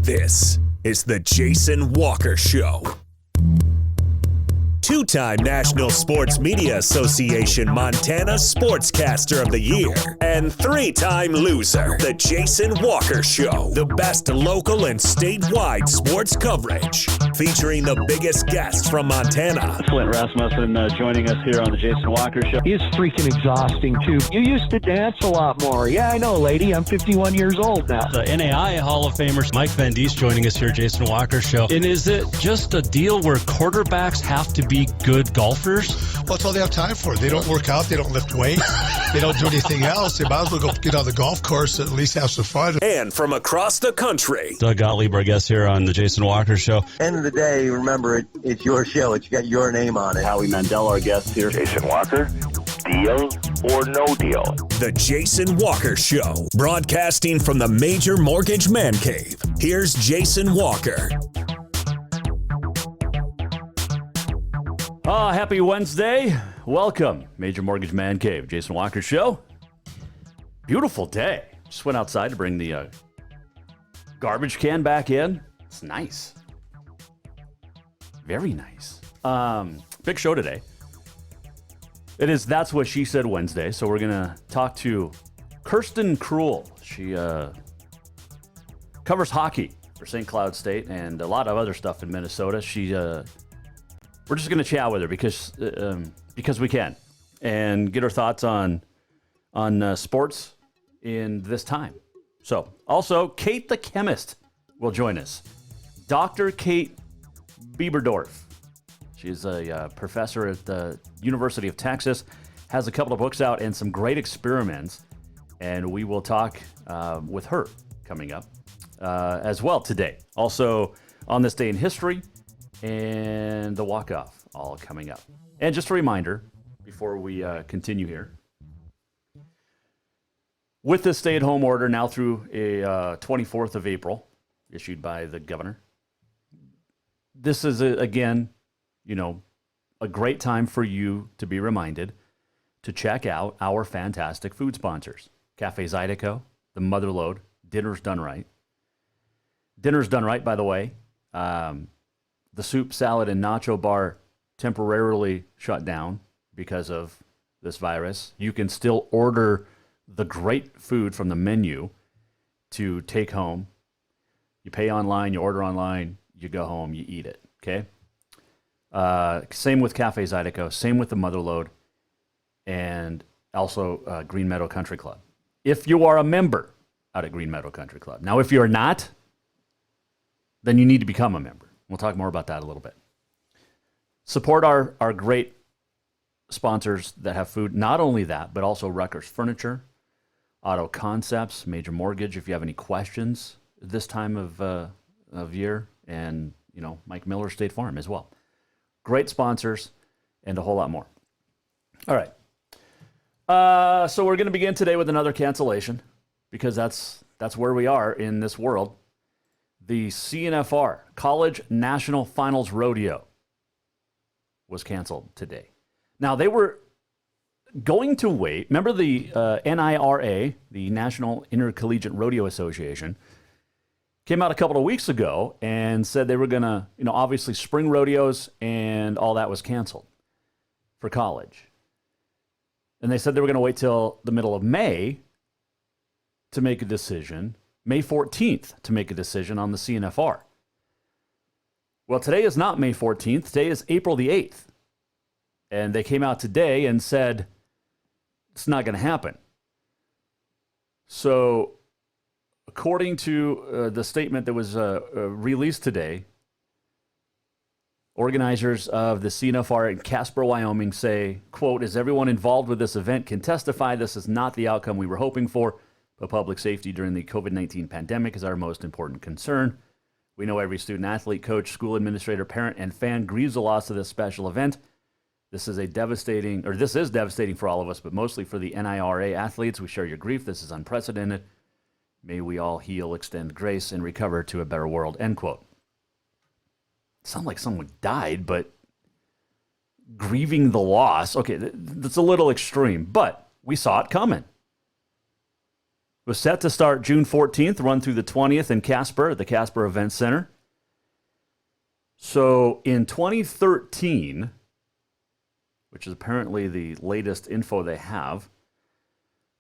This is the Jason Walker Show. Two-time National Sports Media Association Montana Sportscaster of the Year and three-time loser, the Jason Walker Show. The best local and statewide sports coverage, featuring the biggest guests from Montana. Flint Rasmussen joining us here on the Jason Walker Show. He's freaking exhausting, too. You used to dance a lot more. Yeah, I know, lady. I'm 51 years old now. The NAI Hall of Famer Mike Van Diest joining us here, Jason Walker Show. And is it just a deal where quarterbacks have to be good golfers? Well, that's all they have time for. They don't work out. They don't lift weights. They don't do anything else. They might as well go get on the golf course and at least have some fun. And from across the country, Doug Gottlieb, our guest here on the Jason Walker Show. End of the day, remember, it's your show. It's got your name on it. Howie Mandel, our guest here. Jason Walker, deal or no deal? the Jason Walker Show, broadcasting from the Major Mortgage Man Cave. Here's Jason Walker. Happy Wednesday. Welcome, Major Mortgage Man Cave, Jason Walker Show. Beautiful day. Just went outside to bring the garbage can back in. It's nice. Very nice. Big show today. It is That's What She Said Wednesday, so we're going to talk to Kirsten Cruel. She covers hockey for St. Cloud State and a lot of other stuff in Minnesota. We're just going to chat with her because we can and get her thoughts on sports in this time. So, also, Kate the chemist will join us. Dr. Kate Bieberdorf. She's a professor at the University of Texas, has a couple of books out and some great experiments, and we will talk with her coming up as well today. Also, on this day in history, and the walk-off all coming up. And just a reminder, before we continue here, with the stay-at-home order now through a 24th of April, issued by the governor, this is, again, a great time for you to be reminded to check out our fantastic food sponsors. Cafe Zydeco, The Motherlode, Dinner's Done Right. Dinner's Done Right, by the way. The soup, salad, and nacho bar temporarily shut down because of this virus. You can still order the great food from the menu to take home. You pay online, you order online, you go home, you eat it, okay? Same with Cafe Zydeco, same with the Motherlode, and also Green Meadow Country Club. If you are a member out at Green Meadow Country Club. Now, if you're not, then you need to become a member. We'll talk more about that a little bit. Support our great sponsors that have food. Not only that, but also Rutgers Furniture, Auto Concepts, Major Mortgage, if you have any questions this time of year, and, Mike Miller, State Farm as well. Great sponsors and a whole lot more. All right. So we're going to begin today with another cancellation because that's where we are in this world. The CNFR, College National Finals Rodeo, was canceled today. Now, they were going to wait. Remember the NIRA, the National Intercollegiate Rodeo Association, came out a couple of weeks ago and said they were going to, obviously spring rodeos and all that was canceled for college. And they said they were going to wait till the middle of May to make a decision. May 14th to make a decision on the CNFR. Well, today is not May 14th. Today is April the 8th. And they came out today and said it's not going to happen. So, according to the statement that was released today, organizers of the CNFR in Casper, Wyoming say, quote, as everyone involved with this event can testify, this is not the outcome we were hoping for. But public safety during the COVID-19 pandemic is our most important concern. We know every student, athlete, coach, school administrator, parent, and fan grieves the loss of this special event. This is devastating for all of us, but mostly for the NIRA athletes. We share your grief. This is unprecedented. May we all heal, extend grace, and recover to a better world, end quote. Sound like someone died, but grieving the loss. Okay, that's a little extreme, but we saw it coming. was set to start June 14th, run through the 20th in Casper at the Casper Event Center. So in 2013, which is apparently the latest info they have,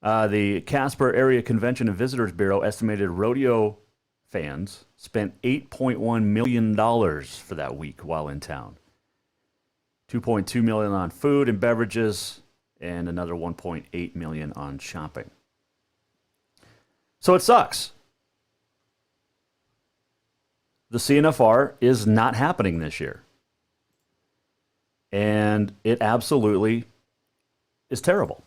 the Casper Area Convention and Visitors Bureau estimated rodeo fans spent $8.1 million for that week while in town. $2.2 million on food and beverages, and another $1.8 million on shopping. So it sucks. The CNFR is not happening this year. And it absolutely is terrible.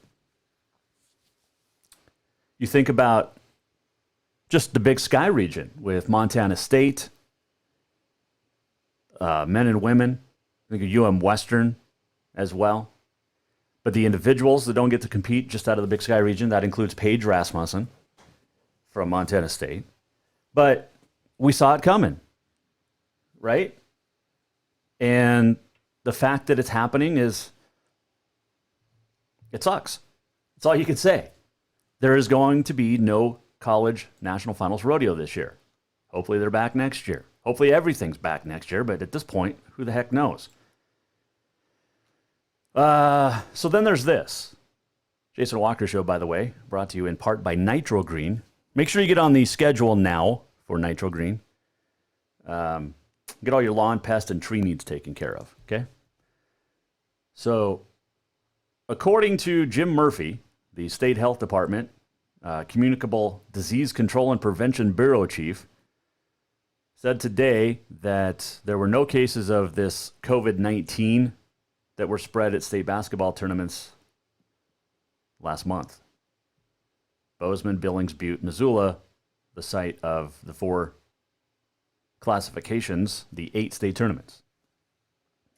You think about just the Big Sky region with Montana State, men and women. I think of UM Western as well. But the individuals that don't get to compete just out of the Big Sky region, that includes Paige Rasmussen from Montana State. But we saw it coming, right? And the fact that it's happening it sucks. That's all you can say. There is going to be no college national finals rodeo this year. Hopefully they're back next year. Hopefully everything's back next year, but at this point, who the heck knows? So then there's this. Jason Walker Show, by the way, brought to you in part by Nitro Green. Make sure you get on the schedule now for Nitro Green. Get all your lawn, pest, and tree needs taken care of, okay? So, according to Jim Murphy, the State Health Department, Communicable Disease Control and Prevention Bureau Chief, said today that there were no cases of this COVID-19 that were spread at state basketball tournaments last month. Bozeman, Billings, Butte, Missoula, the site of the 4 classifications, the 8 state tournaments.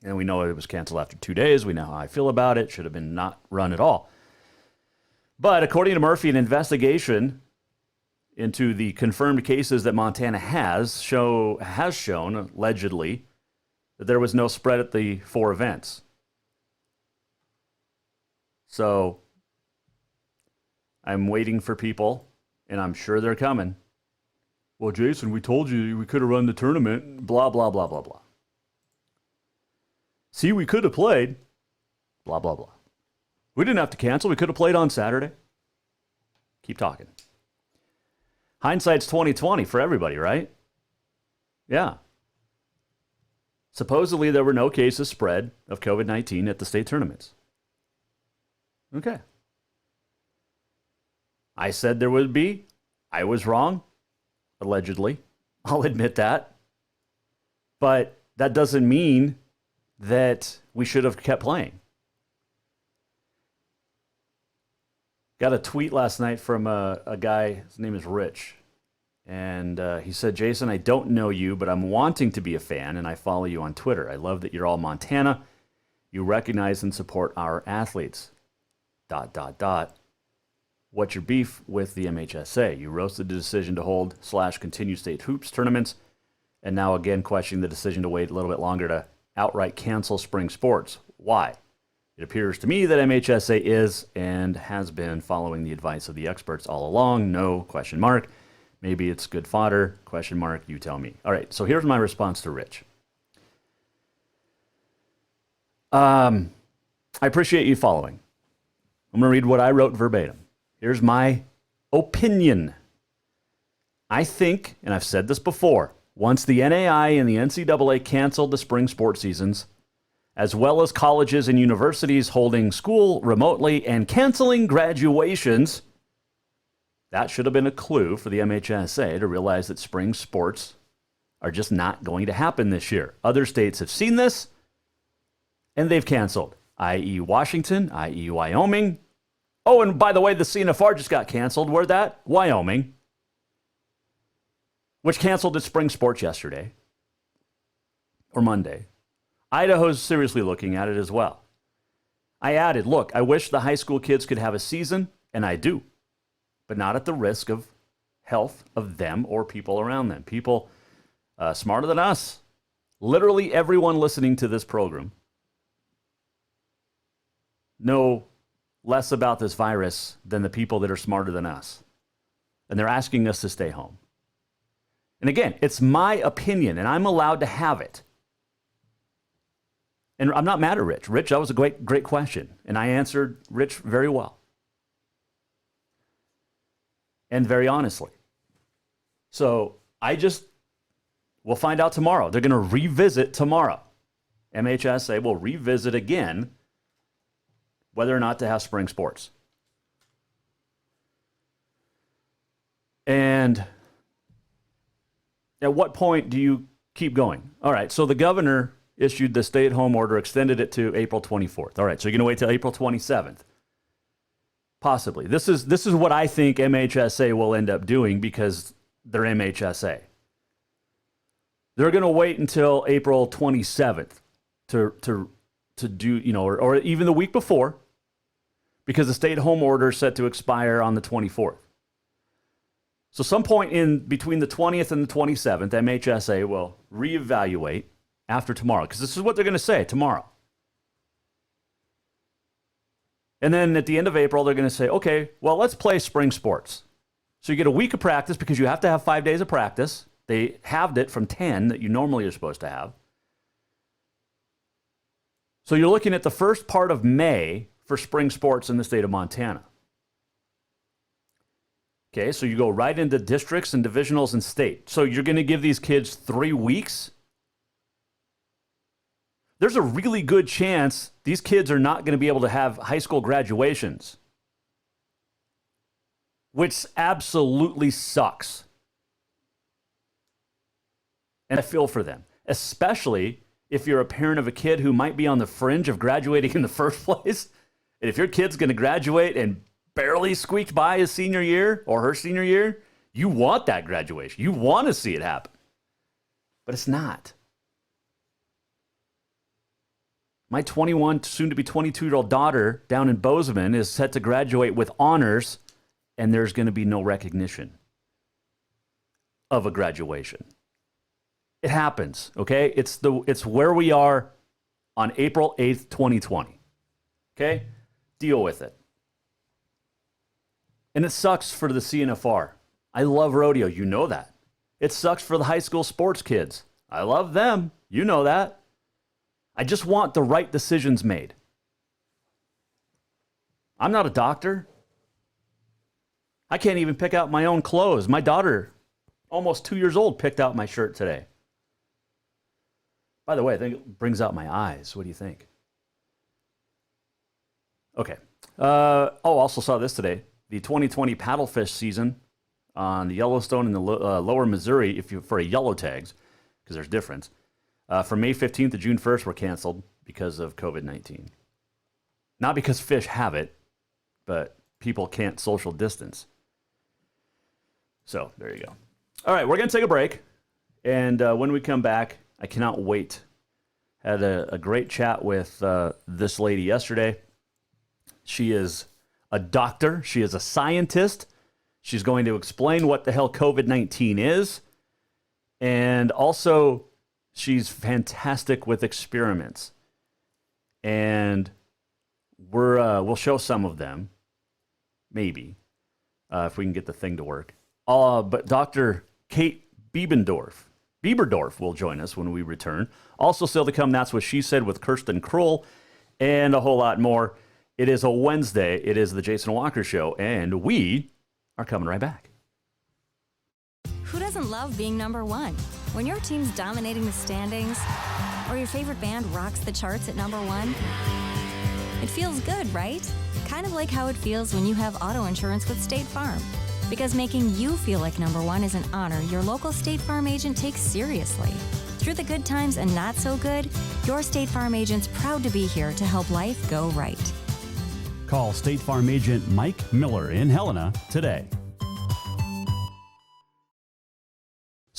And we know it was canceled after 2 days. We know how I feel about it. Should have been not run at all. But according to Murphy, an investigation into the confirmed cases that Montana has shown, allegedly, that there was no spread at the 4 events. So I'm waiting for people, and I'm sure they're coming. Well, Jason, we told you we could have run the tournament, blah, blah, blah, blah, blah. See, we could have played, blah, blah, blah. We didn't have to cancel. We could have played on Saturday. Keep talking. Hindsight's 20/20 for everybody, right? Yeah. Supposedly there were no cases spread of COVID-19 at the state tournaments. Okay. I said there would be. I was wrong, allegedly. I'll admit that. But that doesn't mean that we should have kept playing. Got a tweet last night from a guy, his name is Rich. And he said, Jason, I don't know you, but I'm wanting to be a fan, and I follow you on Twitter. I love that you're all Montana. You recognize and support our athletes. ... What's your beef with the MHSA? You roasted the decision to hold / continue state hoops tournaments, and now again questioning the decision to wait a little bit longer to outright cancel spring sports. Why? It appears to me that MHSA is and has been following the advice of the experts all along. No, ? Maybe it's good fodder, ? You tell me. All right, so here's my response to Rich. I appreciate you following. I'm going to read what I wrote verbatim. Here's my opinion. I think, and I've said this before, once the NAI and the NCAA canceled the spring sports seasons, as well as colleges and universities holding school remotely and canceling graduations, that should have been a clue for the MHSA to realize that spring sports are just not going to happen this year. Other states have seen this, and they've canceled, i.e. Washington, i.e. Wyoming. Oh, and by the way, the CNFR just got canceled. Where'd that? Wyoming, which canceled its spring sports yesterday or Monday. Idaho's seriously looking at it as well. I added, look, I wish the high school kids could have a season, and I do, but not at the risk of health of them or people around them. People smarter than us, literally everyone listening to this program, know less about this virus than the people that are smarter than us. and they're asking us to stay home. And again, it's my opinion, and I'm allowed to have it. And I'm not mad at Rich. Rich, that was a great question, and I answered Rich very well. And very honestly. So we'll find out tomorrow. They're going to revisit tomorrow. MHSA will revisit again whether or not to have spring sports. And at what point do you keep going? All right, so the governor issued the stay-at-home order, extended it to April 24th. All right, so you're going to wait till April 27th. Possibly. This is what I think MHSA will end up doing because they're MHSA. They're going to wait until April 27th to do, or even the week before, because the stay-at-home order is set to expire on the 24th. So some point in between the 20th and the 27th, MHSA will reevaluate after tomorrow, because this is what they're going to say tomorrow. And then at the end of April, they're going to say, okay, well, let's play spring sports. So you get a week of practice because you have to have 5 days of practice. They halved it from 10 that you normally are supposed to have. So you're looking at the first part of May for spring sports in the state of Montana. Okay, so you go right into districts and divisionals and state. So you're going to give these kids 3 weeks? There's a really good chance these kids are not going to be able to have high school graduations, which absolutely sucks. And I feel for them, especially if you're a parent of a kid who might be on the fringe of graduating in the first place. And if your kid's going to graduate and barely squeaked by his senior year or her senior year, you want that graduation. You want to see it happen. But it's not. My 21, soon to be 22-year-old daughter down in Bozeman is set to graduate with honors, and there's going to be no recognition of a graduation. It happens, okay? It's where we are on April 8th, 2020. Okay? Deal with it. And it sucks for the CNFR. I love rodeo. You know that. It sucks for the high school sports kids. I love them. You know that. I just want the right decisions made. I'm not a doctor. I can't even pick out my own clothes. My daughter, almost 2 years old, picked out my shirt today. By the way, I think it brings out my eyes. What do you think? Okay. Also saw this today. The 2020 paddlefish season on the Yellowstone and the lower Missouri, for a yellow tags, because there's difference, from May 15th to June 1st were canceled because of COVID-19. Not because fish have it, but people can't social distance. So there you go. All right, we're going to take a break. And when we come back, I cannot wait. Had a great chat with this lady yesterday. She is a doctor. She is a scientist. She's going to explain what the hell COVID-19 is. And also, she's fantastic with experiments. And we'll show some of them, maybe, if we can get the thing to work. But Dr. Kate Bieberdorf will join us when we return. Also still to come, That's What She Said with Kirsten Kroll, and a whole lot more. It is a Wednesday. It is the Jason Walker Show, and we are coming right back. Who doesn't love being number one? When your team's dominating the standings, or your favorite band rocks the charts at number one, it feels good, right? Kind of like how it feels when you have auto insurance with State Farm. Because making you feel like number one is an honor your local State Farm agent takes seriously. Through the good times and not so good, your State Farm agent's proud to be here to help life go right. Call State Farm agent Mike Miller in Helena today.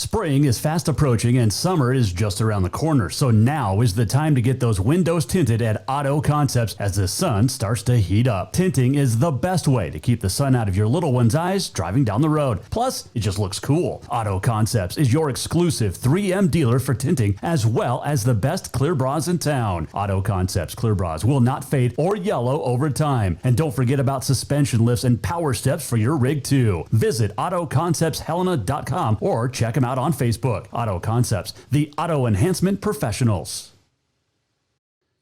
Spring is fast approaching and summer is just around the corner, so now is the time to get those windows tinted at Auto Concepts as the sun starts to heat up. Tinting is the best way to keep the sun out of your little one's eyes driving down the road. Plus, it just looks cool. Auto Concepts is your exclusive 3M dealer for tinting as well as the best clear bras in town. Auto Concepts clear bras will not fade or yellow over time. And don't forget about suspension lifts and power steps for your rig too. Visit AutoConceptsHelena.com or check them out on Facebook. Auto Concepts, the auto enhancement professionals.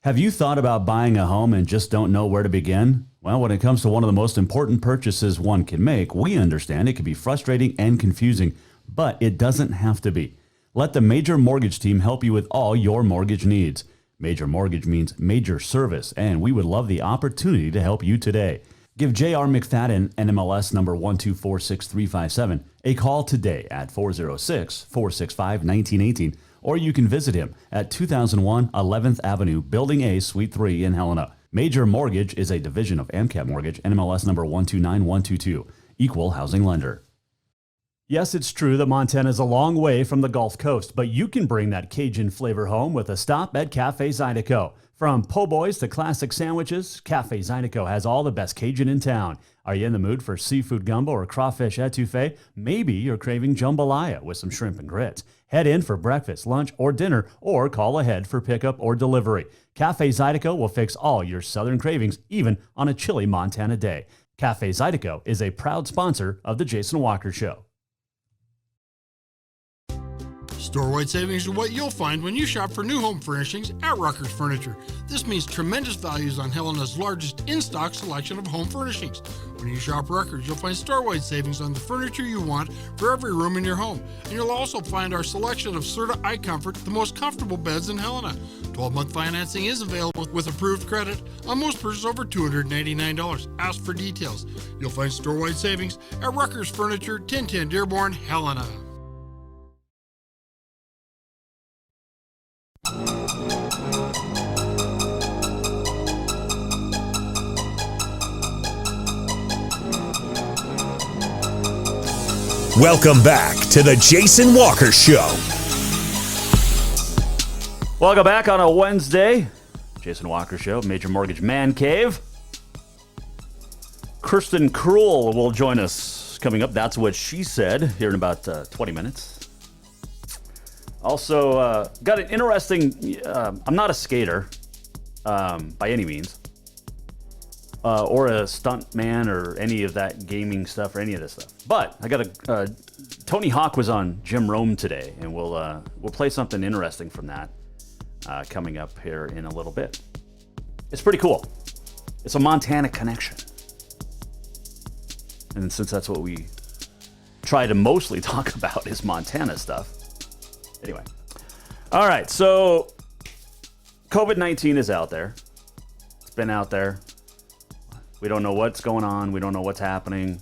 Have you thought about buying a home and just don't know where to begin? Well, when it comes to one of the most important purchases one can make, we understand it can be frustrating and confusing, but it doesn't have to be. Let the Major Mortgage team help you with all your mortgage needs. Major Mortgage means major service, and we would love the opportunity to help you today. Give J.R. McFadden, NMLS number 1246357, a call today at 406-465-1918, or you can visit him at 2001 11th Avenue, Building A, Suite 3 in Helena. Major Mortgage is a division of AMCAP Mortgage, NMLS number 129122, equal housing lender. Yes, it's true that Montana is a long way from the Gulf Coast, but you can bring that Cajun flavor home with a stop at Cafe Zydeco. From po' boys to classic sandwiches, Cafe Zydeco has all the best Cajun in town. Are you in the mood for seafood gumbo or crawfish etouffee? Maybe you're craving jambalaya with some shrimp and grits. Head in for breakfast, lunch, or dinner, or call ahead for pickup or delivery. Cafe Zydeco will fix all your southern cravings, even on a chilly Montana day. Cafe Zydeco is a proud sponsor of The Jason Walker Show. Store-wide savings are what you'll find when you shop for new home furnishings at Rucker's Furniture. This means tremendous values on Helena's largest in-stock selection of home furnishings. When you shop Rucker's, you'll find store-wide savings on the furniture you want for every room in your home. And you'll also find our selection of Serta iComfort, the most comfortable beds in Helena. 12-month financing is available with approved credit on most purchases over $289. Ask for details. You'll find store-wide savings at Rucker's Furniture, 1010 Dearborn, Helena. Welcome back to the Jason Walker Show. Welcome back on a Wednesday. Jason Walker Show, Major Mortgage Man Cave. Kirsten Krull will join us coming up. That's what she said here in about 20 minutes. Also, got an interesting, I'm not a skater by any means, or a stunt man or any of that gaming stuff or any of this stuff. But I got Tony Hawk was on Jim Rome today, and we'll play something interesting from that coming up here in a little bit. It's pretty cool. It's a Montana connection. And since that's what we try to mostly talk about is Montana stuff. Anyway. All right, so COVID-19 is out there. It's been out there. We don't know what's going on. We don't know what's happening.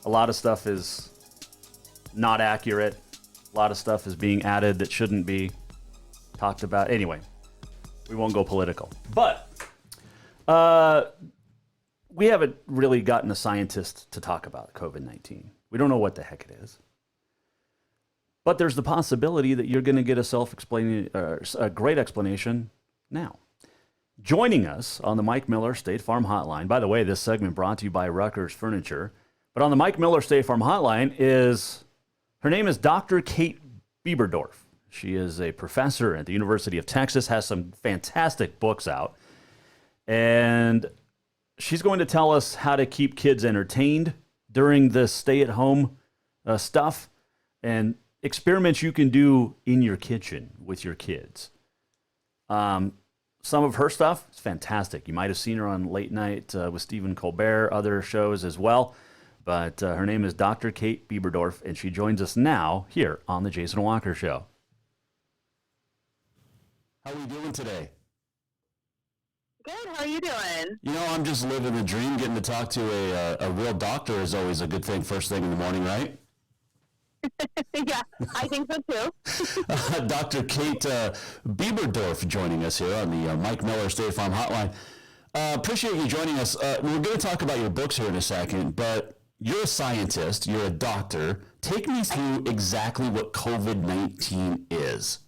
A lot of stuff is not accurate. A lot of stuff is being added that shouldn't be talked about. Anyway, we won't go political. But we haven't really gotten a scientist to talk about COVID-19. We don't know what the heck it is. But there's the possibility that you're going to get a great explanation now. Joining us on the Mike Miller State Farm Hotline, by the way, this segment brought to you by Rucker's Furniture, but on the Mike Miller State Farm Hotline her name is Dr. Kate Bieberdorf. She is a professor at the University of Texas, has some fantastic books out, and she's going to tell us how to keep kids entertained during the stay-at-home stuff and experiments you can do in your kitchen with your kids. Some of her stuff is fantastic. You might have seen her on Late Night with Stephen Colbert, other shows as well. But her name is Dr. Kate Bieberdorf, and she joins us now here on the Jason Walker Show. How are you doing today? Good. How are you doing? You know, I'm just living the dream. Getting to talk to a real doctor is always a good thing first thing in the morning, right? Yeah, I think so too. Dr. Kate Bieberdorf joining us here on the Mike Miller State Farm Hotline. Appreciate you joining us. We're going to talk about your books here in a second, but you're a scientist, you're a doctor. take me through exactly what COVID-19 is.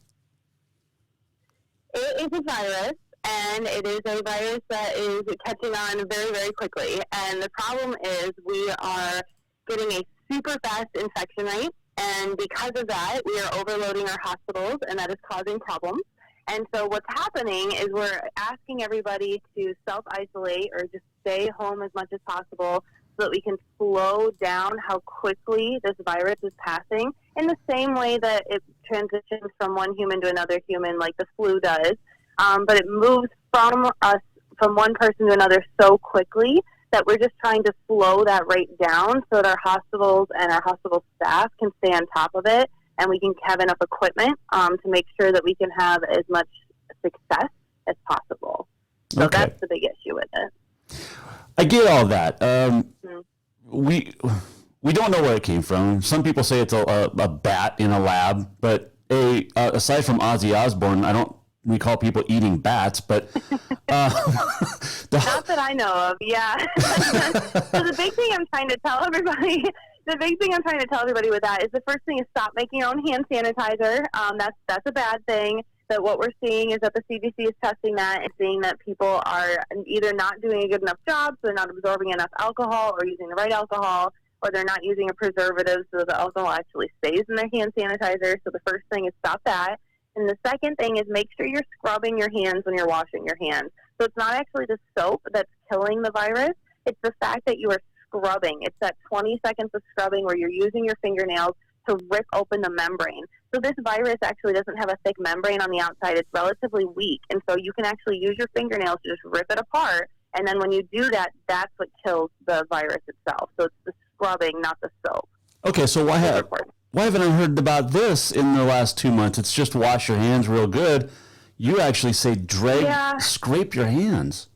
It is a virus, and it is a virus that is catching on very, very quickly. And the problem is we are getting a super fast infection rate, and because of that, we are overloading our hospitals, and that is causing problems. And so what's happening is we're asking everybody to self-isolate or just stay home as much as possible so that we can slow down how quickly this virus is passing in the same way that it transitions from one human to another human like the flu does. But it moves from one person to another so quickly that we're just trying to slow that rate down so that our hospitals and our hospital staff can stay on top of it, and we can have enough equipment to make sure that we can have as much success as possible. So that's the big issue with it. I get all that. We don't know where it came from. Some people say it's a bat in a lab, but aside from Ozzy Osbourne, I don't recall people eating bats, but not that I know of. Yeah. So the big thing I'm trying to tell everybody with that is the first thing is stop making your own hand sanitizer. That's a bad thing. That what we're seeing is that the CDC is testing that and seeing that people are either not doing a good enough job, so they're not absorbing enough alcohol or using the right alcohol, or they're not using a preservative so the alcohol actually stays in their hand sanitizer. So the first thing is stop that. And the second thing is make sure you're scrubbing your hands when you're washing your hands. So it's not actually the soap that's killing the virus. It's the fact that you are scrubbing. It's that 20 seconds of scrubbing where you're using your fingernails to rip open the membrane. So this virus actually doesn't have a thick membrane on the outside. It's relatively weak. And so you can actually use your fingernails to just rip it apart. And then when you do that, that's what kills the virus itself. So it's the scrubbing, not the soap. Okay, so why haven't I heard about this in the last 2 months? It's just wash your hands real good. You actually say scrape your hands.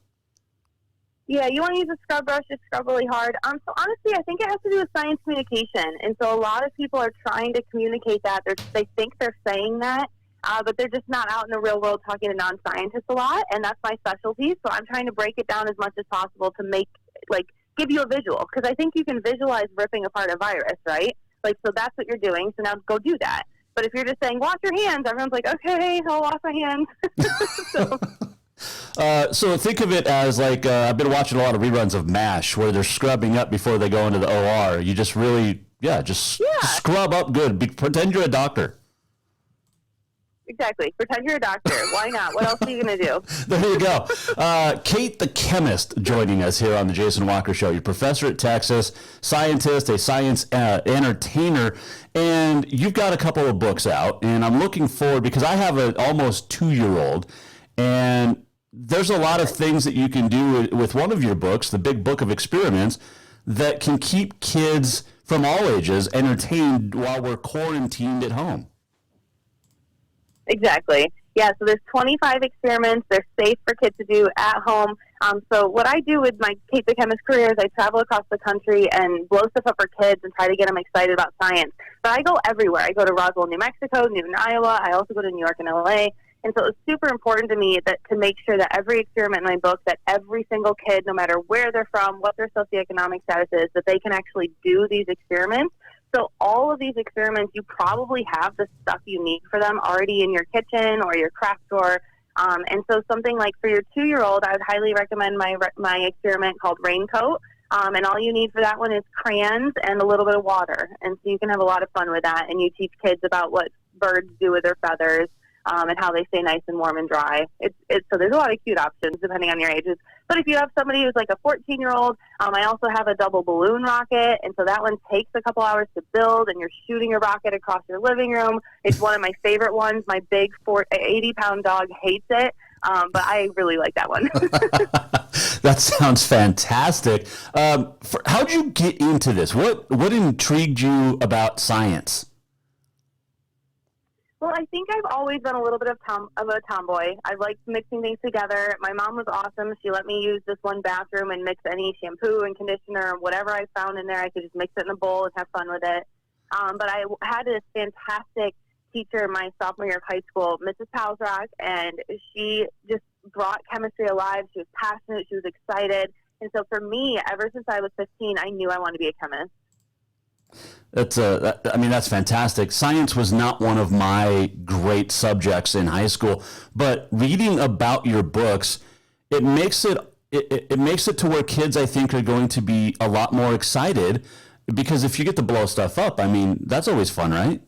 Yeah, you want to use a scrub brush, just scrub really hard. So honestly, I think it has to do with science communication. And so a lot of people are trying to communicate that. They think they're saying that, but they're just not out in the real world talking to non-scientists a lot. And that's my specialty. So I'm trying to break it down as much as possible to give you a visual. Because I think you can visualize ripping apart a virus, right? So that's what you're doing. So now go do that. But if you're just saying, wash your hands, everyone's like, okay, I'll wash my hands. So think of it as I've been watching a lot of reruns of MASH where they're scrubbing up before they go into the OR. You just really, scrub up good. Pretend you're a doctor. Exactly. Pretend you're a doctor. Why not? What else are you going to do? There you go. Kate the chemist joining us here on the Jason Walker Show. You're a professor at Texas, scientist, a science entertainer, and you've got a couple of books out. And I'm looking forward because I have an almost 2-year-old, and there's a lot of things that you can do with one of your books, the Big Book of Experiments, that can keep kids from all ages entertained while we're quarantined at home. Exactly. Yeah, so there's 25 experiments. They're safe for kids to do at home. So what I do with my Kate the Chemist career is I travel across the country and blow stuff up for kids and try to get them excited about science. But I go everywhere. I go to Roswell, New Mexico, Newton, Iowa. I also go to New York and LA. And so it's super important to me that to make sure that every experiment in my book, that every single kid, no matter where they're from, what their socioeconomic status is, that they can actually do these experiments. So all of these experiments, you probably have the stuff you need for them already in your kitchen or your craft drawer. And so something like for your 2-year-old, I would highly recommend my experiment called Raincoat. And all you need for that one is crayons and a little bit of water. And so you can have a lot of fun with that. And you teach kids about what birds do with their feathers and how they stay nice and warm and dry. So there's a lot of cute options depending on your ages. But if you have somebody who's like a 14-year-old, I also have a double balloon rocket. And so that one takes a couple hours to build, and you're shooting your rocket across your living room. It's one of my favorite ones. My big 80-pound dog hates it, but I really like that one. That sounds fantastic. How'd you get into this? What intrigued you about science? Well, I think I've always been a little bit of a tomboy. I liked mixing things together. My mom was awesome. She let me use this one bathroom and mix any shampoo and conditioner and whatever I found in there. I could just mix it in a bowl and have fun with it. But I had this fantastic teacher my sophomore year of high school, Mrs. Palsrock, and she just brought chemistry alive. She was passionate. She was excited. And so for me, ever since I was 15, I knew I wanted to be a chemist. That's fantastic. Science was not one of my great subjects in high school, but reading about your books, it makes it to where kids, I think, are going to be a lot more excited, because if you get to blow stuff up, that's always fun, right?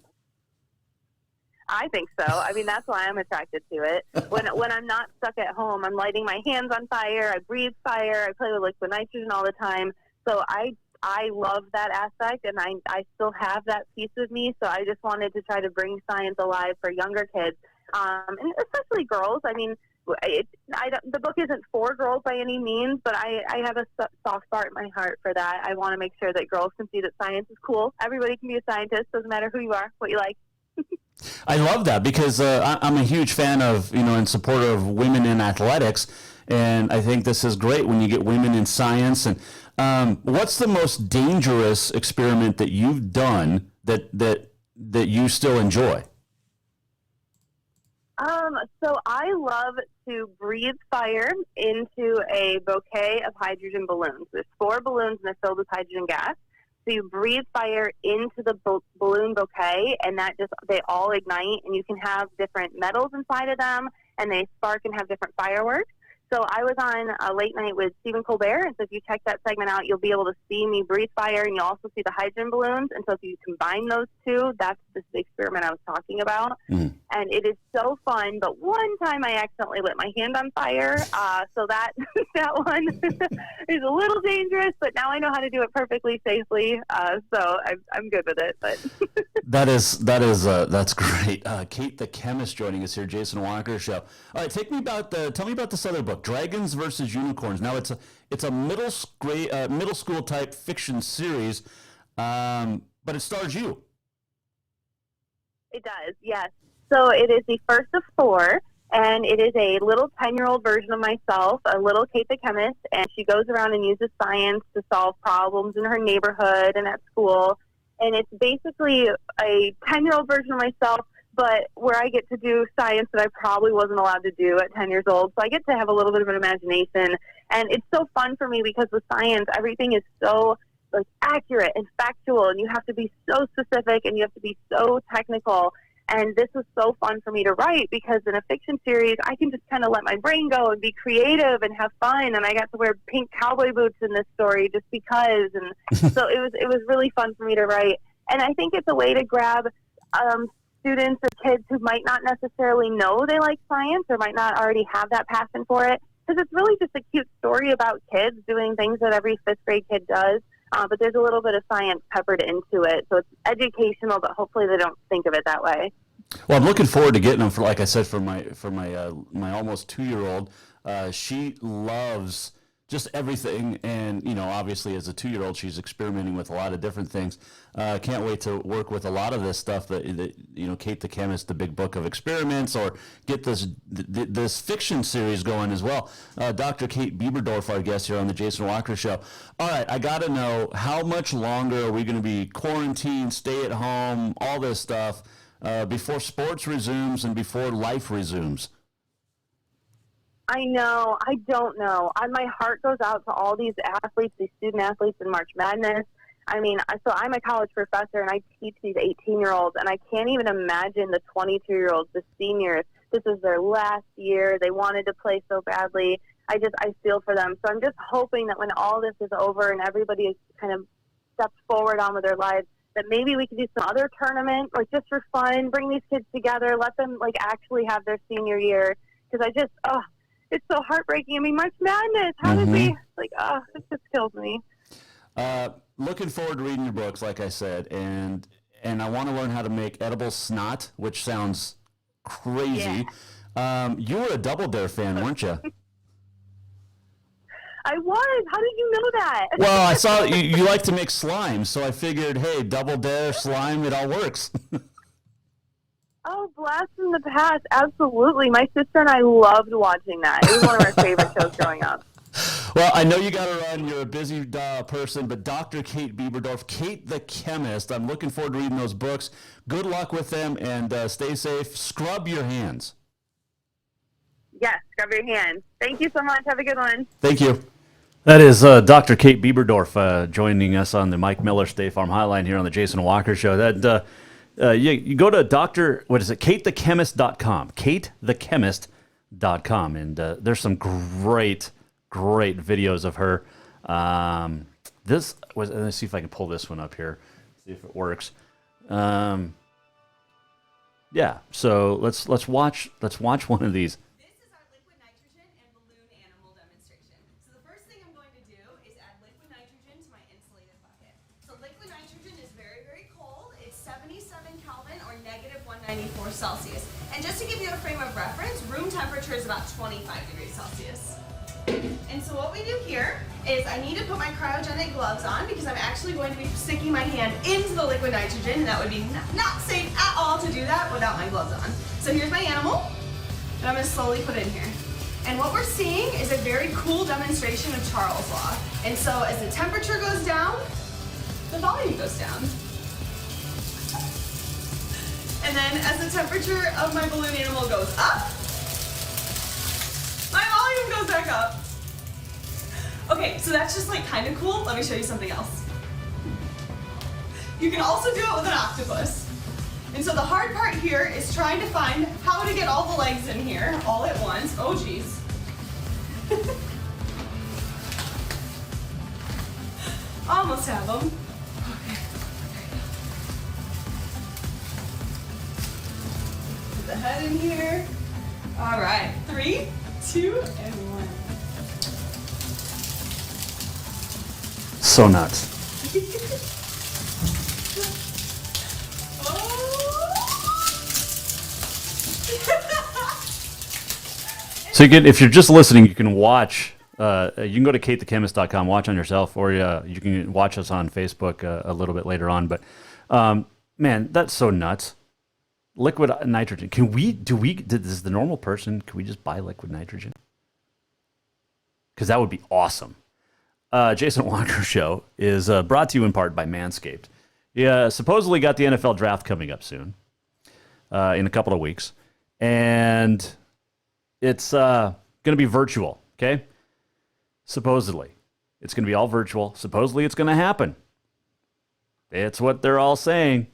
I think so. That's why I'm attracted to it. When I'm not stuck at home, I'm lighting my hands on fire, I breathe fire, I play with liquid nitrogen all the time. So I love that aspect, and I still have that piece with me. So I just wanted to try to bring science alive for younger kids, and especially girls. The book isn't for girls by any means, but I have a soft spot in my heart for that. I want to make sure that girls can see that science is cool. Everybody can be a scientist. Doesn't matter who you are, what you like. I love that, because I'm a huge fan of, and supporter of women in athletics, and I think this is great when you get women in science. And what's the most dangerous experiment that you've done that you still enjoy? So I love to breathe fire into a bouquet of hydrogen balloons. There's 4 balloons, and they're filled with hydrogen gas. So you breathe fire into the balloon bouquet, and they all ignite, and you can have different metals inside of them, and they spark and have different fireworks. So I was on a late night with Stephen Colbert, and so if you check that segment out, you'll be able to see me breathe fire, and you'll also see the hydrogen balloons. And so if you combine those two, that's the experiment I was talking about. Mm. And it is so fun, but one time I accidentally lit my hand on fire, so that one is a little dangerous, but now I know how to do it perfectly safely, so I'm good with it. But that's great. Kate the Chemist joining us here, Jason Walker Show. All right, tell me about this other book, Dragons versus Unicorns. Now it's a middle school type fiction series, but it stars you. It does, yes. So it is the first of 4, and it is a little 10-year-old version of myself, a little Kate the Chemist, and she goes around and uses science to solve problems in her neighborhood and at school. And it's basically a 10-year-old version of myself, but where I get to do science that I probably wasn't allowed to do at 10 years old. So I get to have a little bit of an imagination. And it's so fun for me because with science, everything is so accurate and factual, and you have to be so specific, and you have to be so technical. And this was so fun for me to write, because in a fiction series, I can just kind of let my brain go and be creative and have fun. And I got to wear pink cowboy boots in this story just because. And so it was really fun for me to write. And I think it's a way to grab students or kids who might not necessarily know they like science or might not already have that passion for it, because it's really just a cute story about kids doing things that every 5th grade kid does. But there's a little bit of science peppered into it, so it's educational, but hopefully they don't think of it that way. Well, I'm looking forward to getting them. For, like I said, for my almost 2-year-old, she loves just everything, and obviously as a 2-year-old, she's experimenting with a lot of different things. Can't wait to work with a lot of this stuff that Kate the Chemist, the Big Book of Experiments, or get this fiction series going as well. Dr. Kate Bieberdorf, our guest here on the Jason Walker Show. All right, I got to know, how much longer are we going to be quarantined, stay at home, all this stuff, before sports resumes and before life resumes? I know. I don't know. My heart goes out to all these athletes, these student athletes in March Madness. So I'm a college professor, and I teach these 18-year-olds, and I can't even imagine the 22-year-olds, the seniors. This is their last year. They wanted to play so badly. I feel for them. So I'm just hoping that when all this is over and everybody kind of steps forward on with their lives, that maybe we could do some other tournament, just for fun, bring these kids together, let them actually have their senior year. Because it's so heartbreaking. March Madness, how did we, it just kills me. Looking forward to reading your books, like I said, and I want to learn how to make edible snot, which sounds crazy. Yeah. You were a Double Dare fan, weren't you? I was. How did you know that? Well, I saw you like to make slime, so I figured, hey, Double Dare, slime, it all works. Oh, blast from the past. Absolutely. My sister and I loved watching that. It was one of our favorite shows growing up. Well, I know you got to run. You're a busy person, but Dr. Kate Bieberdorf, Kate the Chemist, I'm looking forward to reading those books. Good luck with them, and stay safe. Scrub your hands. Yes, scrub your hands. Thank you so much. Have a good one. Thank you. That is Dr. Kate Bieberdorf joining us on the Mike Miller State Farm Hotline here on the Jason Walker Show. That you go to katethechemist.com, katethechemist.com, and there's some great videos of her. Let's see if I can pull this one up here, see if it works. Yeah, so let's watch one of these. Celsius. And just to give you a frame of reference, room temperature is about 25 degrees Celsius. And so what we do here is I need to put my cryogenic gloves on because I'm actually going to be sticking my hand into the liquid nitrogen, and that would be not safe at all to do that without my gloves on. So here's my animal, and I'm going to slowly put in here. And what we're seeing is a very cool demonstration of Charles' law. And so as the temperature goes down, the volume goes down. And then as the temperature of my balloon animal goes up, my volume goes back up. Okay, so that's just like kind of cool. Let me show you something else. You can also do it with an octopus. And so the hard part here is trying to find how to get all the legs in here all at once. Oh geez. Almost have them. The head in here. All right, 3, 2, and 1. So nuts. So you can, if you're just listening, you can watch. You can go to katethechemist.com, watch on yourself, or you can watch us on Facebook a little bit later on. But man, that's so nuts. Liquid nitrogen. Does the normal person, can we just buy liquid nitrogen? Because that would be awesome. Jason Walker Show is brought to you in part by Manscaped. Yeah, supposedly got the NFL draft coming up soon, in a couple of weeks. And it's going to be virtual, okay? Supposedly. It's going to be all virtual. Supposedly it's going to happen. It's what they're all saying.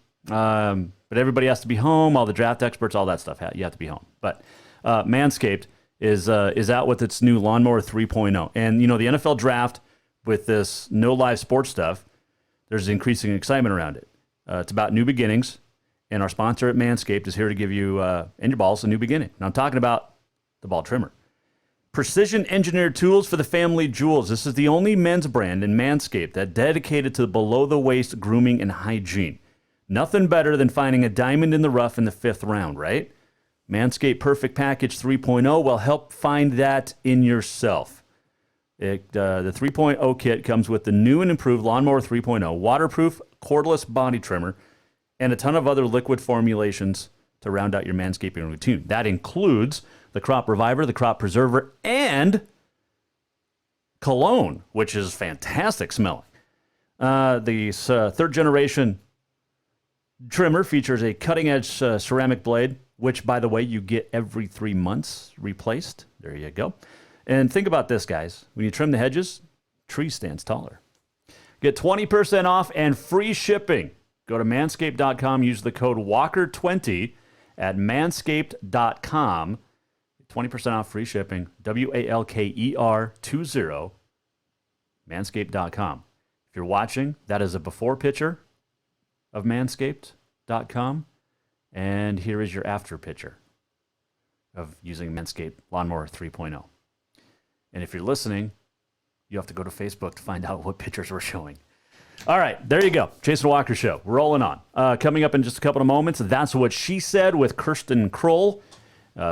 But everybody has to be home, all the draft experts, all that stuff. You have to be home. But Manscaped is out with its new Lawnmower 3.0. And, you know, the NFL draft with this no live sports stuff, there's increasing excitement around it. It's about new beginnings. And our sponsor at Manscaped is here to give you and your balls a new beginning. And I'm talking about the ball trimmer. Precision engineered tools for the family jewels. This is the only men's brand in Manscaped that dedicated to below-the-waist grooming and hygiene. Nothing better than finding a diamond in the rough in the 5th round, right? Manscaped Perfect Package 3.0 will help find that in yourself. The 3.0 kit comes with the new and improved Lawnmower 3.0, waterproof, cordless body trimmer, and a ton of other liquid formulations to round out your manscaping routine. That includes the Crop Reviver, the Crop Preserver, and cologne, which is fantastic smelling. The 3rd generation trimmer features a cutting-edge ceramic blade, which, by the way, you get every 3 months replaced. There you go. And think about this, guys. When you trim the hedges, tree stands taller. Get 20% off and free shipping. Go to manscaped.com. Use the code WALKER20 at manscaped.com. 20% off, free shipping. WALKER20. Manscaped.com. If you're watching, that is a before picture of manscaped.com, and here is your after picture of using Manscaped Lawnmower 3.0. And if you're listening, you have to go to Facebook to find out what pictures we're showing. All right, there you go. Jason Walker Show. We're rolling on. Coming up in just a couple of moments, That's What She Said with Kirsten Kroll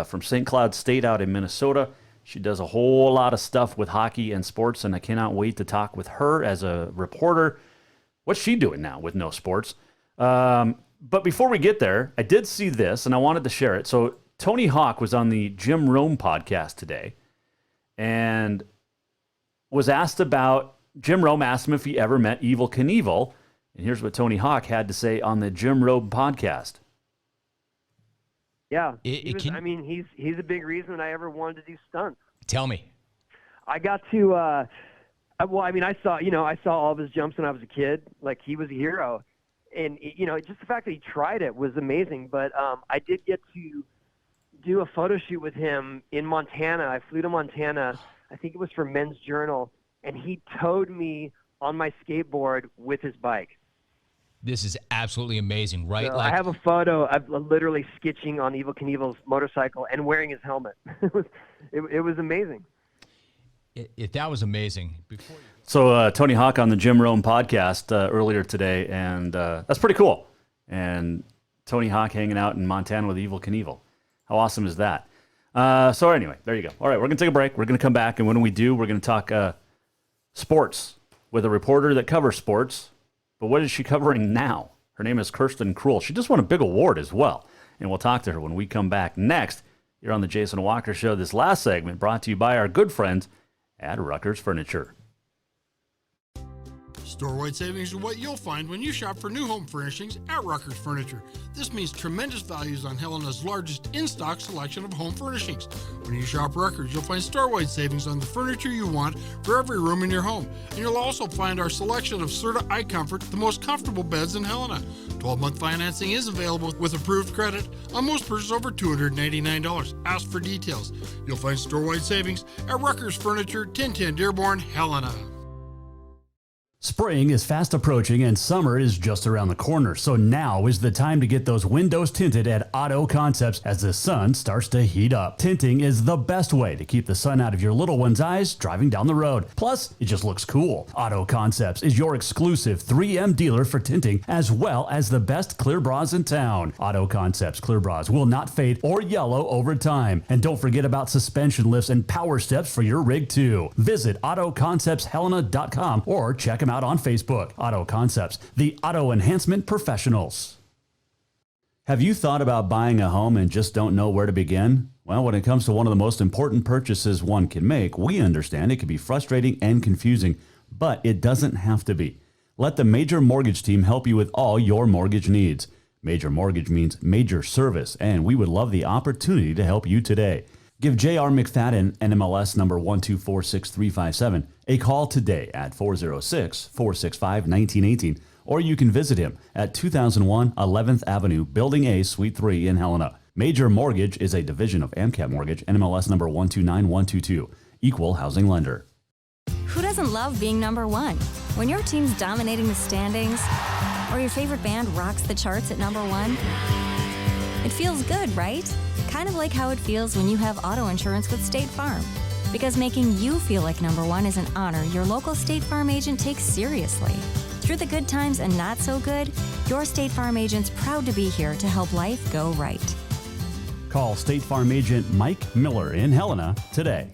from St. Cloud State out in Minnesota. She does a whole lot of stuff with hockey and sports, and I cannot wait to talk with her as a reporter. What's she doing now with no sports? But before we get there, I did see this, and I wanted to share it. So Tony Hawk was on the Jim Rome podcast today, and was asked about, Jim Rome asked him if he ever met Evel Knievel, and here's what Tony Hawk had to say on the Jim Rome podcast. Yeah, he's a big reason I ever wanted to do stunts. Tell me. I got to Well, I mean, I saw all of his jumps when I was a kid. Like, he was a hero. And, just the fact that he tried it was amazing. But I did get to do a photo shoot with him in Montana. I flew to Montana. I think it was for Men's Journal. And he towed me on my skateboard with his bike. This is absolutely amazing, right? So I have a photo of literally sketching on Evel Knievel's motorcycle and wearing his helmet. It was amazing. That was amazing. So Tony Hawk on the Jim Rome podcast earlier today, and that's pretty cool. And Tony Hawk hanging out in Montana with Evel Knievel. How awesome is that? So anyway, there you go. All right, we're going to take a break. We're going to come back, and when we do, we're going to talk sports with a reporter that covers sports. But what is she covering now? Her name is Kirsten Krull. She just won a big award as well. And we'll talk to her when we come back next. You're on the Jason Walker Show. This last segment brought to you by our good friends at Rucker's Furniture. Store-wide savings are what you'll find when you shop for new home furnishings at Rucker's Furniture. This means tremendous values on Helena's largest in-stock selection of home furnishings. When you shop Rucker's, you'll find store-wide savings on the furniture you want for every room in your home. And you'll also find our selection of Serta iComfort, the most comfortable beds in Helena. 12-month financing is available with approved credit on most purchases over $299. Ask for details. You'll find store-wide savings at Rucker's Furniture, 1010 Dearborn, Helena. Spring is fast approaching and summer is just around the corner, so now is the time to get those windows tinted at Auto Concepts as the sun starts to heat up. Tinting is the best way to keep the sun out of your little one's eyes driving down the road. Plus, it just looks cool. Auto Concepts is your exclusive 3M dealer for tinting as well as the best clear bras in town. Auto Concepts clear bras will not fade or yellow over time. And don't forget about suspension lifts and power steps for your rig too. Visit AutoConceptsHelena.com or check them out on Facebook. Auto Concepts, the auto enhancement professionals. Have you thought about buying a home and just don't know where to begin? Well, when it comes to one of the most important purchases one can make, we understand it can be frustrating and confusing, but it doesn't have to be. Let the Major Mortgage team help you with all your mortgage needs. Major Mortgage means major service, and we would love the opportunity to help you today. Give J.R. McFadden, NMLS number 1246357, a call today at 406-465-1918, or you can visit him at 2001 11th Avenue, Building A, Suite 3 in Helena. Major Mortgage is a division of AMCAP Mortgage, NMLS number 129122, equal housing lender. Who doesn't love being number one? When your team's dominating the standings, or your favorite band rocks the charts at number one, it feels good, right? Kind of like how it feels when you have auto insurance with State Farm. Because making you feel like number one is an honor your local State Farm agent takes seriously. Through the good times and not so good, your State Farm agent's proud to be here to help life go right. Call State Farm agent Mike Miller in Helena today.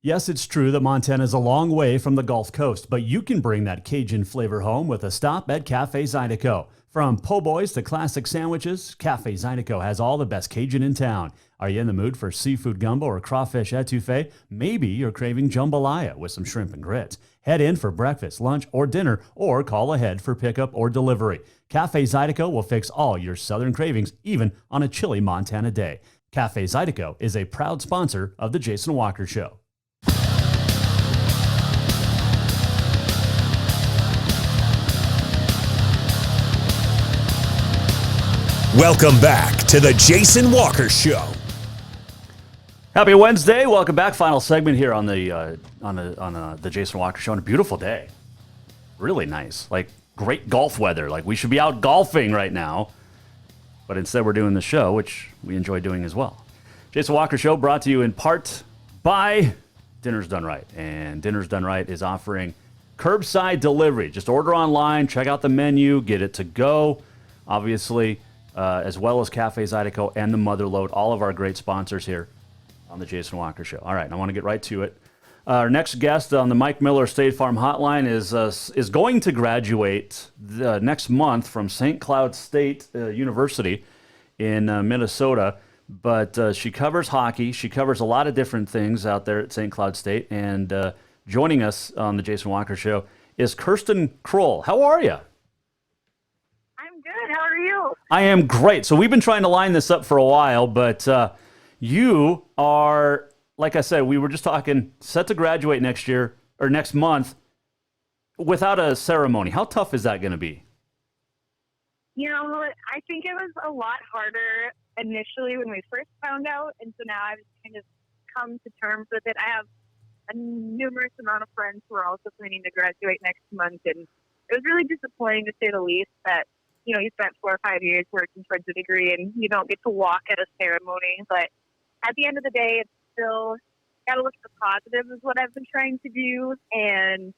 Yes, it's true that Montana is a long way from the Gulf Coast, but you can bring that Cajun flavor home with a stop at Cafe Zydeco. From po' boys to classic sandwiches, Cafe Zydeco has all the best Cajun in town. Are you in the mood for seafood gumbo or crawfish etouffee? Maybe you're craving jambalaya with some shrimp and grits. Head in for breakfast, lunch, or dinner, or call ahead for pickup or delivery. Cafe Zydeco will fix all your southern cravings, even on a chilly Montana day. Cafe Zydeco is a proud sponsor of The Jason Walker Show. Welcome back to the Jason Walker Show. Happy Wednesday! Welcome back. Final segment here on the Jason Walker Show on a beautiful day. Really nice, like great golf weather. Like we should be out golfing right now, but instead we're doing the show, which we enjoy doing as well. Jason Walker Show brought to you in part by Dinner's Done Right, and Dinner's Done Right is offering curbside delivery. Just order online, check out the menu, get it to go. Obviously. As well as Cafe Zydeco and the Motherlode, all of our great sponsors here on the Jason Walker Show. All right, I want to get right to it. Our next guest on the Mike Miller State Farm Hotline is going to graduate next month from St. Cloud State University in Minnesota, but she covers hockey. She covers a lot of different things out there at St. Cloud State, and joining us on the Jason Walker Show is Kirsten Krull. How are you? Good. How are you? I am great. So we've been trying to line this up for a while, but you are like I said, we were just talking, set to graduate next year or next month without a ceremony. How tough is that going to be? You know, I think it was a lot harder initially when we first found out, and so now I've kind of come to terms with it. I have a numerous amount of friends who are also planning to graduate next month, and it was really disappointing to say the least that, you know, you spent 4 or 5 years working towards a degree and you don't get to walk at a ceremony. But at the end of the day, it's still got to look at the positives is what I've been trying to do, and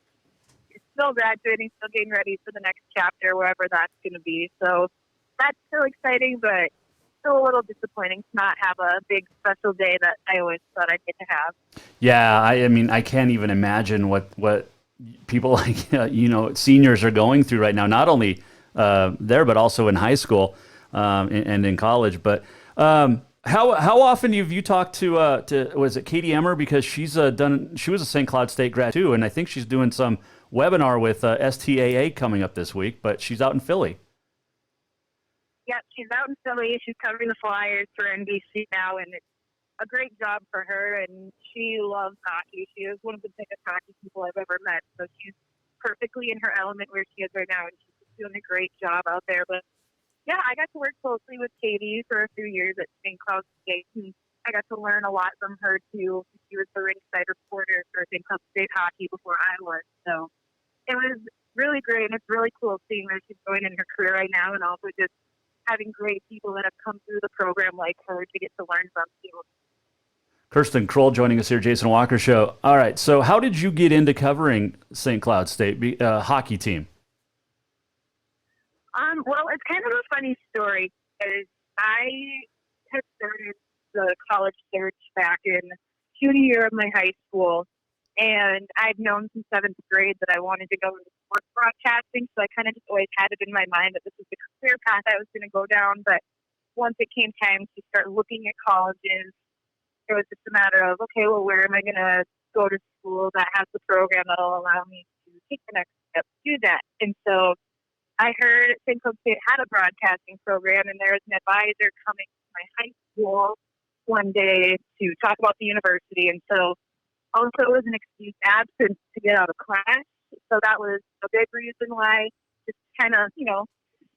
still graduating, still getting ready for the next chapter, wherever that's going to be. So that's still exciting, but still a little disappointing to not have a big special day that I always thought I'd get to have. Yeah, I mean, I can't even imagine what people like, you know, seniors are going through right now, not only there, but also in high school and in college. But how often have you talked to was it Katie Emmer? Because she was a St. Cloud State grad too, and I think she's doing some webinar with STAA coming up this week, but she's out in Philly. Yep, she's out in Philly. She's covering the Flyers for NBC now, and it's a great job for her, and she loves hockey. She is one of the biggest hockey people I've ever met, so she's perfectly in her element where she is right now, and she's doing a great job out there. But yeah, I got to work closely with Katie for a few years at St. Cloud State, and I got to learn a lot from her too. She was the ringside reporter for St. Cloud State hockey before I was, so it was really great, and it's really cool seeing where she's going in her career right now, and also just having great people that have come through the program like her to get to learn from too. Kirsten Kroll joining us here, Jason Walker Show. All right, so how did you get into covering St. Cloud State hockey team? Well, it's kind of a funny story because I had started the college search back in junior year of my high school, and I'd known since 7th grade that I wanted to go into sports broadcasting, so I kind of just always had it in my mind that this was the career path I was going to go down. But once it came time to start looking at colleges, it was just a matter of, okay, well, where am I going to go to school that has the program that will allow me to take the next step to do that? And so I heard St. Cloud State had a broadcasting program, and there was an advisor coming to my high school one day to talk about the university. And so also it was an excuse absence to get out of class. So that was a big reason why just kind of, you know,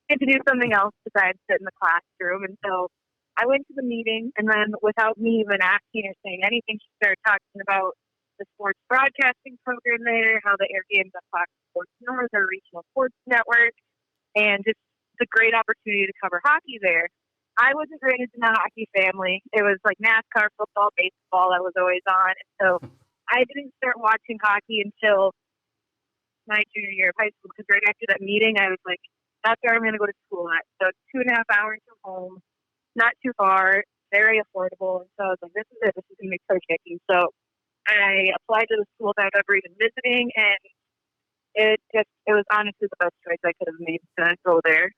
get to do something else besides sit in the classroom. And so I went to the meeting, and then without me even asking or saying anything, she started talking about the sports broadcasting program there, how the air games on Fox Sports North, our regional sports network, and just the great opportunity to cover hockey there. I wasn't raised in a hockey family. It was like NASCAR, football, baseball I was always on. And so I didn't start watching hockey until my junior year of high school, because right after that meeting, I was like, that's where I'm going to go to school at. So 2.5 hours from home, not too far, very affordable. And so I was like, this is it. This is going to be perfect. And so I applied to the school without ever even visiting, and it was honestly the best choice I could have made to go there.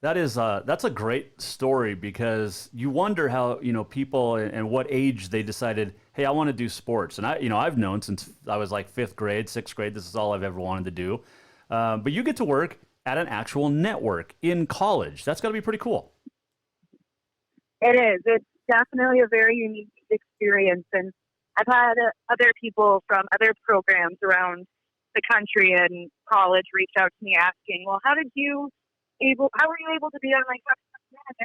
That's a great story, because you wonder how, you know, people and what age they decided, hey, I want to do sports. And I've known since I was like 5th grade, 6th grade, this is all I've ever wanted to do. But you get to work at an actual network in college. That's got to be pretty cool. It is. It's definitely a very unique experience. And I've had other people from other programs around the country and college reach out to me asking, well, how were you able to be on like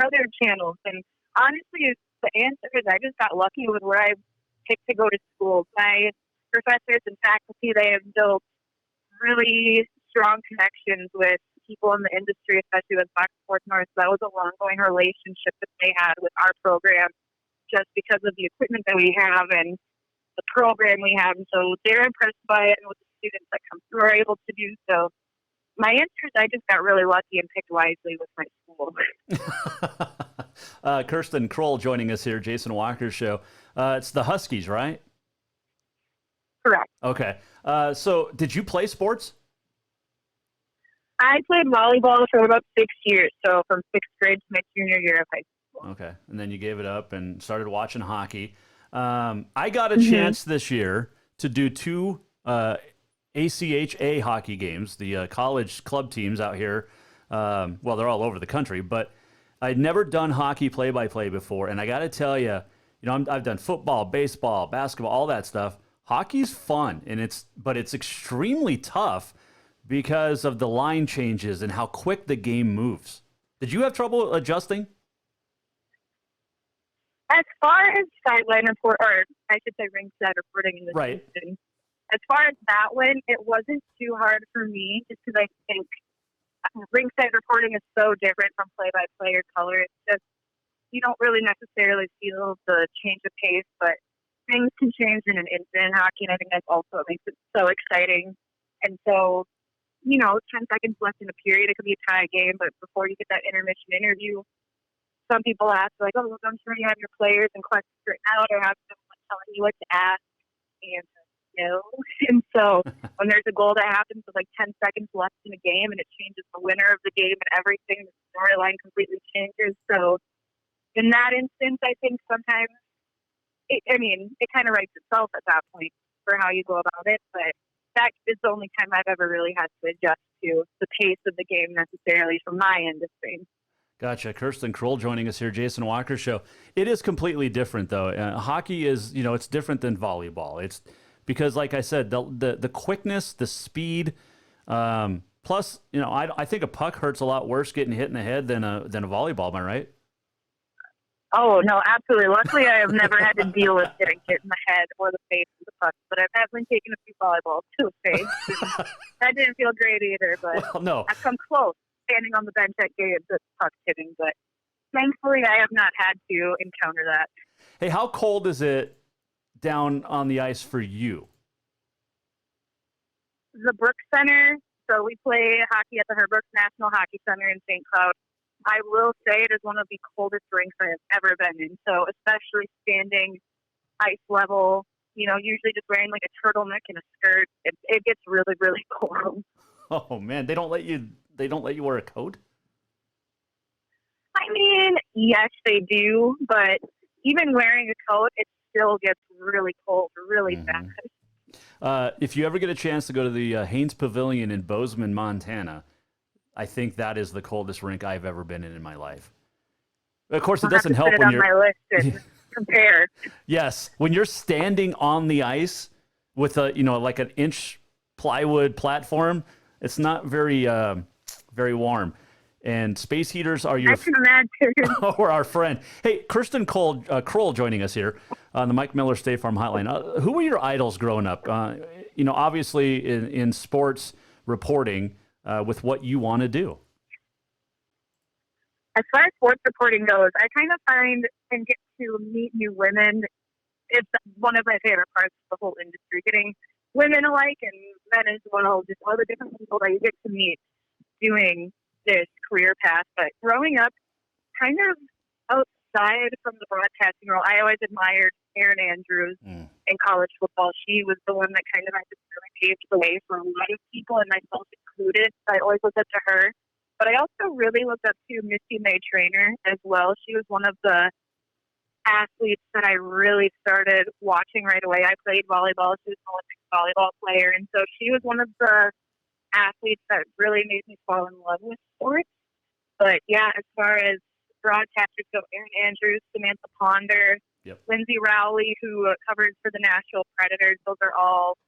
other channels? And honestly, the answer is I just got lucky with where I picked to go to school. My professors and faculty, they have built really strong connections with people in the industry, especially with Fox Sports North. So that was a long-going relationship that they had with our program just because of the equipment that we have and the program we have. And so they're impressed by it, and with the students that come through are able to do so. My answer is I just got really lucky and picked wisely with my school. Kirsten Kroll joining us here, Jason Walker Show. It's the Huskies, right? Correct. Okay. So did you play sports? I played volleyball for about 6 years, so from 6th grade to my junior year of high school. Okay. And then you gave it up and started watching hockey. I got a chance this year to do 2 ACHA hockey games, the college club teams out here. Well, they're all over the country, but I'd never done hockey play-by-play before. And I got to tell you, you know, I've done football, baseball, basketball, all that stuff. Hockey's fun, but it's extremely tough because of the line changes and how quick the game moves. Did you have trouble adjusting? As far as sideline report, or I should say ringside reporting in the season, as far as that went, it wasn't too hard for me just because I think ringside reporting is so different from play-by-play or color. It's just, you don't really necessarily feel the change of pace, but things can change in an instant in hockey, and I think that's also what makes it so exciting. And so, you know, 10 seconds left in a period, it could be a tie game, but before you get that intermission interview, some people ask, like, oh, look, I'm sure you have your players and questions written out, or have someone telling you what to ask. And no. And so when there's a goal that happens with like 10 seconds left in a game and it changes the winner of the game and everything, the storyline completely changes. So in that instance, I think sometimes, it kind of writes itself at that point for how you go about it. But that is the only time I've ever really had to adjust to the pace of the game necessarily from my end of things. Gotcha. Kirsten Kroll joining us here, Jason Walker Show. It is completely different, though. Hockey is, you know, it's different than volleyball. It's because, like I said, the quickness, the speed, plus, you know, I think a puck hurts a lot worse getting hit in the head than a volleyball. Am I right? Oh, no, absolutely. Luckily, I have never had to deal with getting hit in the head or the face with the puck, but I've definitely taken a few volleyballs to the face. That didn't feel great either, but well, no. I've come close standing on the bench at games at puck hitting, but thankfully I have not had to encounter that. Hey, how cold is it down on the ice for you? The Brooks Center, so we play hockey at the Herbrooks National Hockey Center in St. Cloud. I will say it is one of the coldest rinks I have ever been in. So especially standing ice level, you know, usually just wearing like a turtleneck and a skirt, it gets really, really cold. Oh man, they don't let you wear a coat? I mean, yes, they do, but even wearing a coat, it still gets really cold, really bad. If you ever get a chance to go to the Haynes Pavilion in Bozeman, Montana, I think that is the coldest rink I've ever been in my life. Of course, it doesn't help when you're on my list and compare. Yes, when you're standing on the ice with a, you know, like an inch plywood platform, it's not very very warm. And space heaters are your I can imagine. or our friend. Hey, Kirsten Kroll joining us here on the Mike Miller State Farm Hotline. Who were your idols growing up? You know, obviously in sports reporting, with what you want to do. As far as sports reporting goes, I kind of find and get to meet new women. It's one of my favorite parts of the whole industry. Getting women alike and men as well, just all the different people that you get to meet doing this career path. But growing up, kind of outside from the broadcasting role, I always admired Erin Andrews in college football. She was the one that kind of, I just really paved the way for a lot of people, and myself included. I always looked up to her. But I also really looked up to Misty May Trainer as well. She was one of the athletes that I really started watching right away. I played volleyball. She was an Olympic volleyball player. And so she was one of the athletes that really made me fall in love with sports. But yeah, as far as broadcasters go, Erin Andrews, Samantha Ponder, Lindsay Rowley, who covers for the Nashville Predators, those are all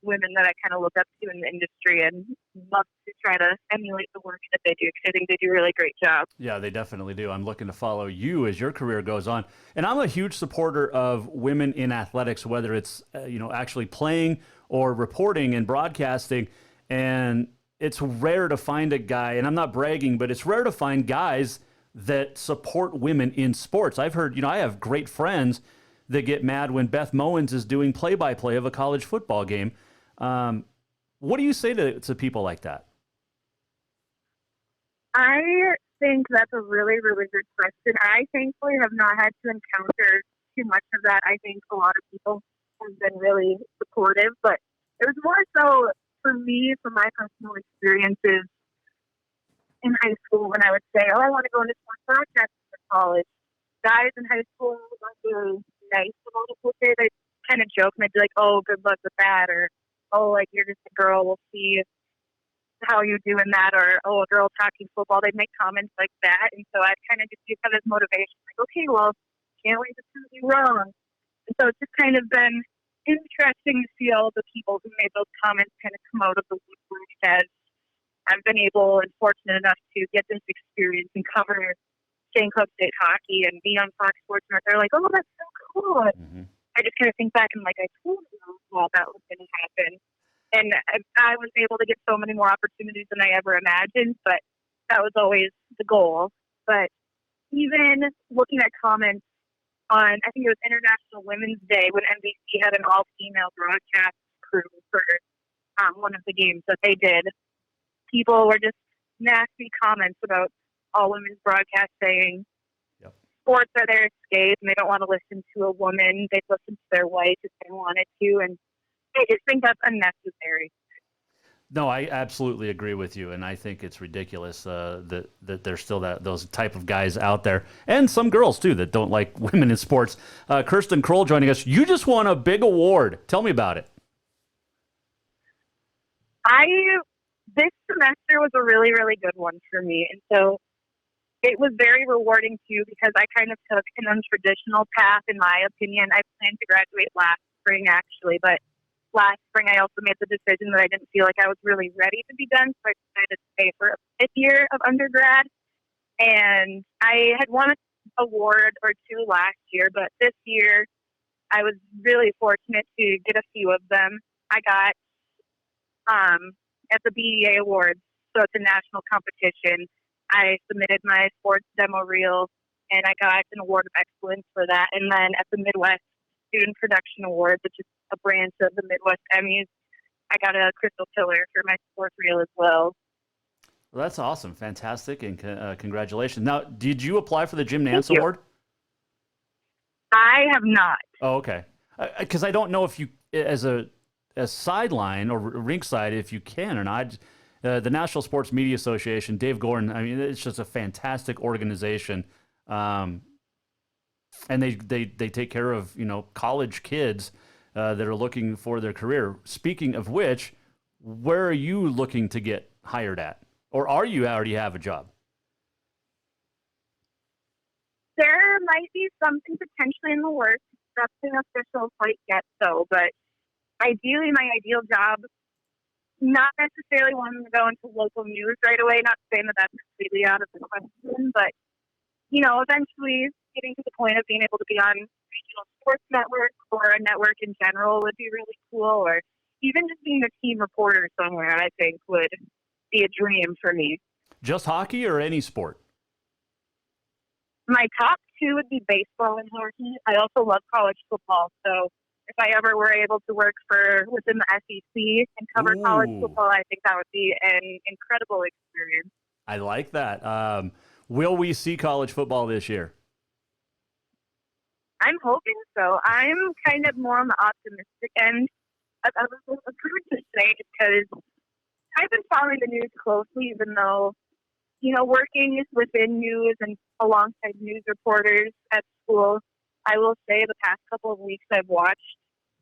women that I kind of look up to in the industry and love to try to emulate the work that they do, because I think they do a really great job. Yeah, they definitely do. I'm looking to follow you as your career goes on. And I'm a huge supporter of women in athletics, whether it's you know, actually playing or reporting and broadcasting. And it's rare to find a guy, and I'm not bragging, but it's rare to find guys that support women in sports. I've heard, you know, I have great friends that get mad when Beth Mowins is doing play-by-play of a college football game. What do you say to people like that? I think that's a really, really good question. I thankfully have not had to encounter too much of that. I think a lot of people have been really supportive, but it was more so for me, from my personal experiences in high school, when I would say, oh, I want to go into sports broadcasting for college. Guys in high school weren't really nice about it. Would they kind of joke and they'd be like, oh, good luck with that, or oh, like, you're just a girl, we'll see how you do in that, or oh, a girl talking football. They'd make comments like that, and so I'd kind of just use that as motivation, like, okay, well, can't wait to prove you wrong. And so it's just kind of been interesting to see all of the people who made those comments kind of come out of the woodwork as I've been able and fortunate enough to get this experience and cover St. Cloud State hockey and be on Fox Sports North. They're like, oh, that's so cool. I just kind of think back and like, I told you all that was going to happen. And I was able to get so many more opportunities than I ever imagined, but that was always the goal. But even looking at comments on, I think it was International Women's Day when NBC had an all-female broadcast crew for one of the games that they did, people were just nasty comments about all women's broadcast saying sports are their escape and they don't want to listen to a woman. They'd listen to their wife if they wanted to. And I just think that's unnecessary. No, I absolutely agree with you, and I think it's ridiculous that there's still those type of guys out there, and some girls too that don't like women in sports. Kirsten Kroll joining us. You just won a big award. Tell me about it. This semester was a really, really good one for me, and so it was very rewarding too because I kind of took an untraditional path, in my opinion. I planned to graduate last spring, actually, but last spring I also made the decision that I didn't feel like I was really ready to be done, so I decided to stay for a fifth year of undergrad. And I had won an award or two last year, but this year I was really fortunate to get a few of them. I got at the BEA Awards, so it's a national competition. I submitted my sports demo reel, and I got an award of excellence for that. And then at the Midwest Student Production Awards, which is a branch of the Midwest Emmys, I got a crystal pillar for my sports reel as well. Well, that's awesome. Fantastic, and congratulations. Now, did you apply for the Jim Nance Award? I have not. Oh, okay. Because I don't know if you, as sideline or rinkside, if you can or not. The National Sports Media Association, Dave Gordon, I mean, it's just a fantastic organization. And they take care of, college kids that are looking for their career. Speaking of which, where are you looking to get hired at? Or are you already have a job? There might be something potentially in the works. Nothing official quite yet, though. But ideally, my ideal job, not necessarily wanting to go into local news right away, not saying that that's completely out of the question, but, eventually getting to the point of being able to be on regional sports network or a network in general would be really cool, or even just being a team reporter somewhere, I think would be a dream for me. Just hockey or any sport? My top two would be baseball and hockey. I also love college football, so if I ever were able to work within the SEC and cover college football, I think that would be an incredible experience. I like that. Will we see college football this year? I'm hoping so. I'm kind of more on the optimistic end of everything. It's hard to say because I've been following the news closely, even though, working within news and alongside news reporters at school, I will say the past couple of weeks I've watched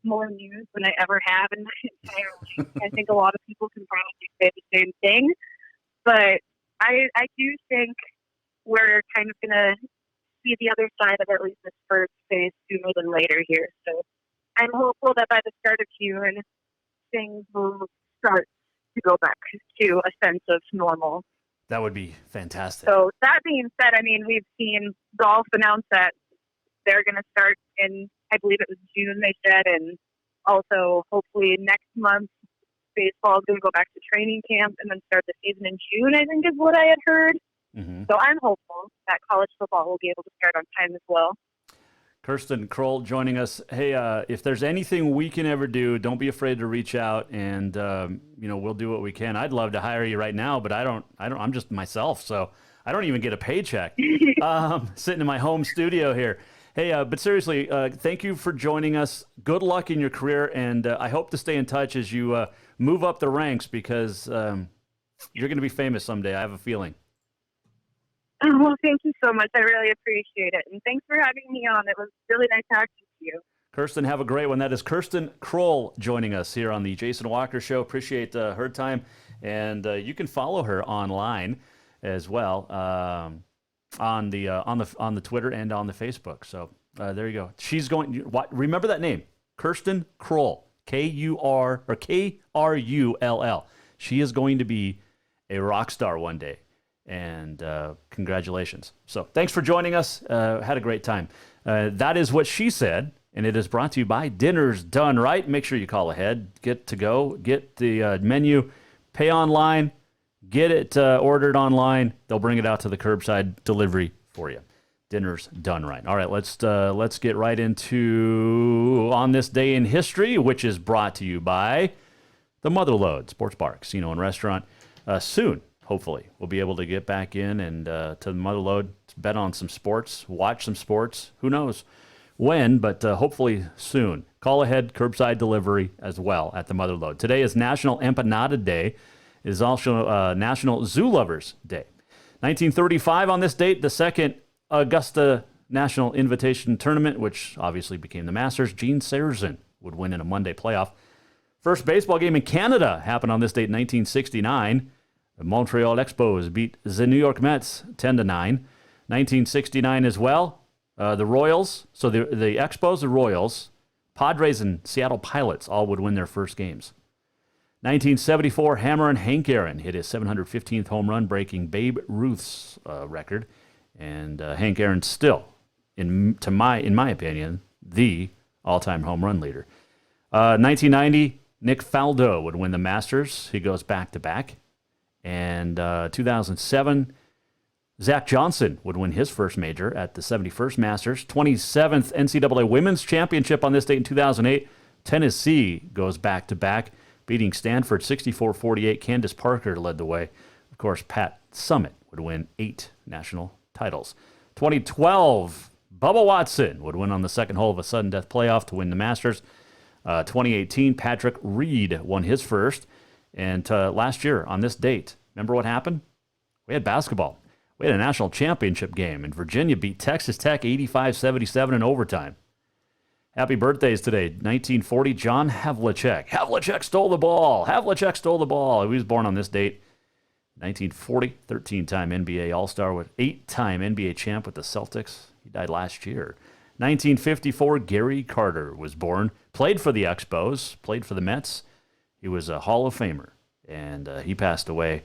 more news than I ever have in my entire life. I think a lot of people can probably say the same thing. But I do think we're kind of going to see the other side of at least this first phase sooner than later here. So I'm hopeful that by the start of June, things will start to go back to a sense of normal. That would be fantastic. So that being said, we've seen golf announce that they're going to start in, I believe it was June, they said, and also hopefully next month, baseball is going to go back to training camp and then start the season in June, I think is what I had heard. Mm-hmm. So I'm hopeful that college football will be able to start on time as well. Kirsten Kroll joining us. Hey, if there's anything we can ever do, don't be afraid to reach out, and we'll do what we can. I'd love to hire you right now, but I'm just myself, so I don't even get a paycheck. Sitting in my home studio here. Hey, but seriously, thank you for joining us. Good luck in your career, and I hope to stay in touch as you move up the ranks, because you're going to be famous someday. I have a feeling. Well, thank you so much. I really appreciate it. And thanks for having me on. It was really nice talking to you. Kirsten, have a great one. That is Kirsten Kroll joining us here on the Jason Walker Show. Appreciate her time. And you can follow her online as well on the Twitter and on the Facebook. So There you go. She's going. Remember that name, Kirsten Krull, Krull. She is going to be a rock star one day, and congratulations. So thanks for joining us. Had a great time. That is what she said, and it is brought to you by Dinner's Done Right. Make sure you call ahead. Get to go. Get the menu. Pay online. Get it ordered online. They'll bring it out to the curbside delivery for you. Dinner's Done Right. All right, let's get right into On This Day in History, which is brought to you by the Motherlode Sports Bar, Casino, and Restaurant. Soon, hopefully, we'll be able to get back in and to the Motherlode, bet on some sports, watch some sports. Who knows when, but hopefully soon. Call ahead, curbside delivery as well at the Motherlode. Today is National Empanada Day. It is also National Zoo Lovers Day. 1935 on this date, the second Augusta National Invitation Tournament, which obviously became the Masters. Gene Sarazen would win in a Monday playoff. First baseball game in Canada happened on this date in 1969. The Montreal Expos beat the New York Mets 10-9. 1969 as well. The Royals, so the Expos, the Royals, Padres, and Seattle Pilots all would win their first games. 1974, Hammer and Hank Aaron hit his 715th home run, breaking Babe Ruth's record. And Hank Aaron still, in my opinion, the all-time home run leader. 1990, Nick Faldo would win the Masters. He goes back-to-back. And 2007, Zach Johnson would win his first major at the 71st Masters. 27th NCAA Women's Championship on this date in 2008. Tennessee goes back-to-back, beating Stanford 64-48. Candace Parker led the way. Of course, Pat Summitt would win 8 national titles. 2012, Bubba Watson would win on the second hole of a sudden death playoff to win the Masters. 2018, Patrick Reed won his first. And last year on this date, remember what happened? We had basketball. We had a national championship game, and Virginia beat Texas Tech 85-77 in overtime. Happy birthdays today. 1940, John Havlicek. Havlicek stole the ball. He was born on this date. 1940, 13-time NBA All-Star with 8-time NBA champ with the Celtics. He died last year. 1954, Gary Carter was born. Played for the Expos, played for the Mets. He was a Hall of Famer, and he passed away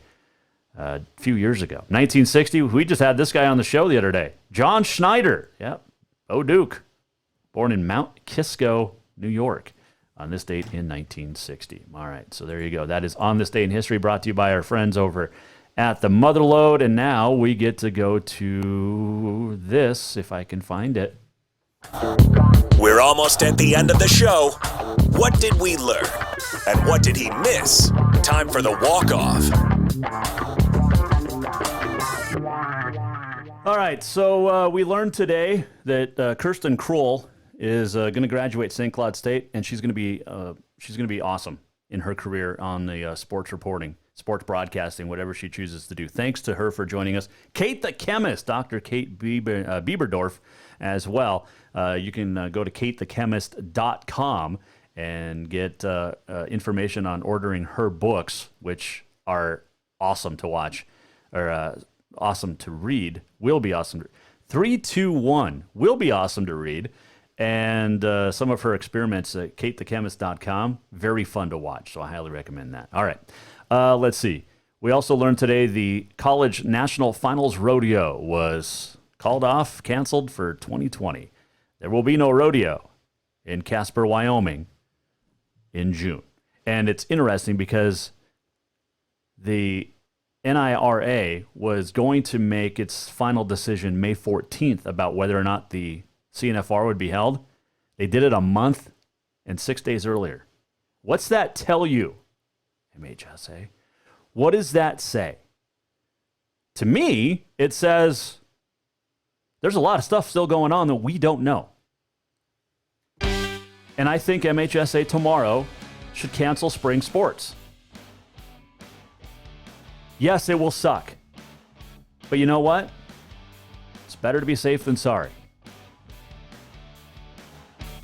a few years ago. 1960, we just had this guy on the show the other day. John Schneider. Yep. Bo Duke. Born in Mount Kisco, New York, on this date in 1960. All right, so there you go. That is On This Day in History, brought to you by our friends over at the Motherlode. And now we get to go to this, if I can find it. We're almost at the end of the show. What did we learn? And what did he miss? Time for the walk-off. All right, so we learned today that Kirsten Krull is going to graduate St. Cloud State, and she's going to be awesome in her career on the sports reporting, sports broadcasting, whatever she chooses to do. Thanks to her for joining us. Kate the Chemist, Dr. Kate Bieberdorf as well. You can go to katethechemist.com and get information on ordering her books, which are awesome to watch, or awesome to read. Will be awesome. 3-2-1 will be awesome to read. And some of her experiments at katethechemist.com, very fun to watch, so I highly recommend that. All right, let's see. We also learned today the College National Finals Rodeo was called off, canceled for 2020. There will be no rodeo in Casper, Wyoming in June. And it's interesting because the NIRA was going to make its final decision May 14th about whether or not the CNFR would be held. They did it a month and 6 days earlier. What's that tell you, MHSA? What does that say? To me, it says there's a lot of stuff still going on that we don't know. And I think MHSA tomorrow should cancel spring sports. Yes, it will suck. But you know what? It's better to be safe than sorry.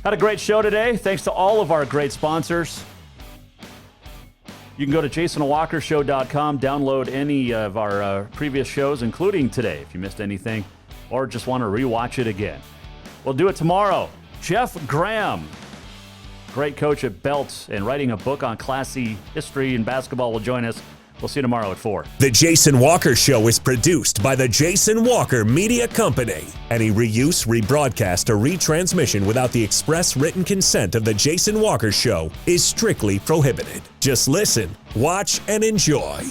Had a great show today. Thanks to all of our great sponsors. You can go to jasonwalkershow.com, download any of our previous shows, including today, if you missed anything, or just want to rewatch it again. We'll do it tomorrow. Jeff Graham, great coach at Belts and writing a book on Class C history and basketball, will join us. We'll see you tomorrow at 4. The Jason Walker Show is produced by the Jason Walker Media Company. Any reuse, rebroadcast, or retransmission without the express written consent of the Jason Walker Show is strictly prohibited. Just listen, watch, and enjoy.